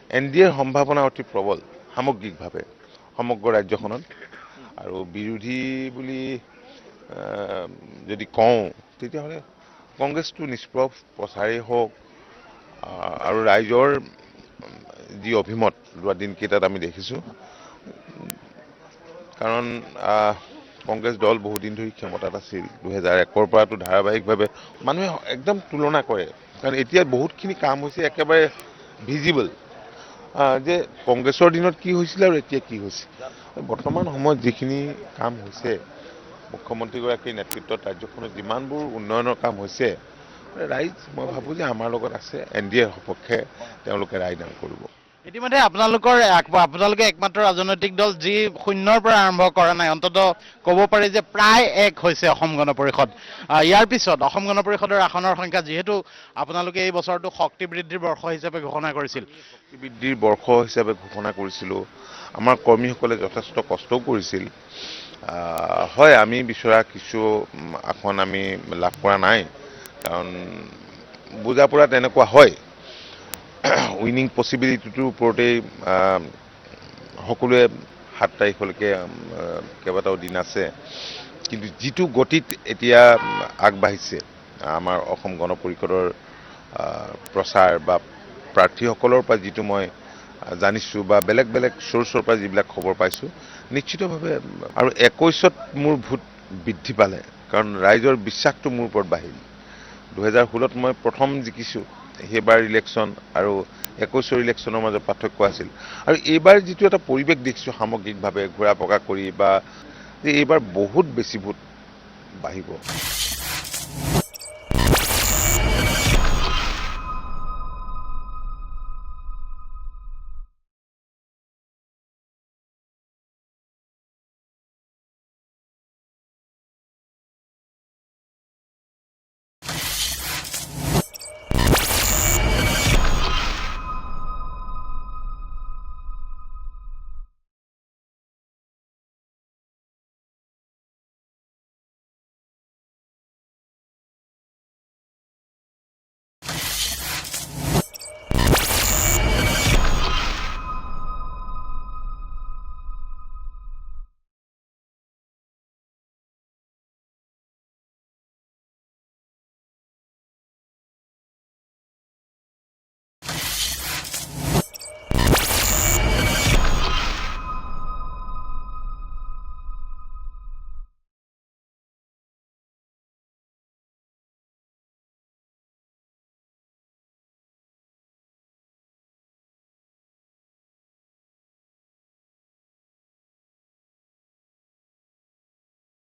NDAৰ সম্ভাৱনা অতি প্ৰবল সামগ্ৰিকভাৱে সমগ্ৰ ৰাজ্যখনত আৰু বিৰোধী বুলি যদি কওঁ তেতিয়াহ'লে কংগ্ৰেছটো নিষ্প্ৰভ প্ৰচাৰেই হওক আৰু ৰাইজৰ যি অভিমত যোৱা দিনকেইটাত আমি দেখিছোঁ কাৰণ কংগ্ৰেছ দল বহুদিন ধৰি ক্ষমতাত আছিল 2001ৰ পৰাতো ধাৰাবাহিকভাৱে মানুহে একদম তুলনা কৰে কাৰণ এতিয়া বহুতখিনি কাম হৈছে একেবাৰে ভিজিবল যে কংগ্ৰেছৰ দিনত কি হৈছিল আৰু এতিয়া কি হৈছে বৰ্তমান সময়ত যিখিনি কাম হৈছে মুখ্যমন্ত্ৰীগৰাকীৰ নেতৃত্বত ৰাজ্যখনত যিমানবোৰ উন্নয়নৰ কাম হৈছে ৰাইজ মই ভাবোঁ যে আমাৰ লগত আছে NDAৰ সপক্ষে তেওঁলোকে ৰায়দান কৰিব ইতিমধ্যে আপোনালোকে একমাত্ৰ ৰাজনৈতিক দল যি শূন্যৰ পৰা আৰম্ভ কৰা নাই অন্তত ক'ব পাৰি যে প্ৰায় এক হৈছে অসম গণ পৰিষদ ইয়াৰ পিছত অসম গণ পৰিষদৰ আসনৰ সংখ্যা যিহেতু আপোনালোকে এই বছৰটো শক্তি বৃদ্ধিৰ বৰ্ষ হিচাপে ঘোষণা কৰিছিল শক্তি বৃদ্ধিৰ বৰ্ষ হিচাপে ঘোষণা কৰিছিলোঁ আমাৰ কৰ্মীসকলে যথেষ্ট কষ্টও কৰিছিল হয় আমি বিচৰা কিছু আসন আমি লাভ কৰা নাই কাৰণ বুজাপৰা তেনেকুৱা হয় উইনিং পচিবিলিটিটোৰ ওপৰতেই সকলোৱে 7 তাৰিখলৈকে কেইবাটাও দিন আছে কিন্তু যিটো গতিত এতিয়া আগবাঢ়িছে আমাৰ অসম গণ পৰিষদৰ প্ৰচাৰ বা প্ৰাৰ্থীসকলৰ পৰা যিটো মই জানিছোঁ বা বেলেগ বেলেগ চ'ৰ্চৰ পৰা যিবিলাক খবৰ পাইছোঁ নিশ্চিতভাৱে আৰু 21ত মোৰ ভোট বৃদ্ধি পালে কাৰণ ৰাইজৰ বিশ্বাসটো মোৰ ওপৰত বাঢ়িল 2016ত মই প্ৰথম জিকিছোঁ সেইবাৰ ইলেকশ্যন আৰু 21ৰ ইলেকশ্যনৰ মাজত পাৰ্থক্য আছিল আৰু এইবাৰ যিটো এটা পৰিৱেশ দেখিছোঁ সামগ্ৰিকভাৱে ঘূৰা পকা কৰি বা যে এইবাৰ বহুত বেছি ভোট বাঢ়িব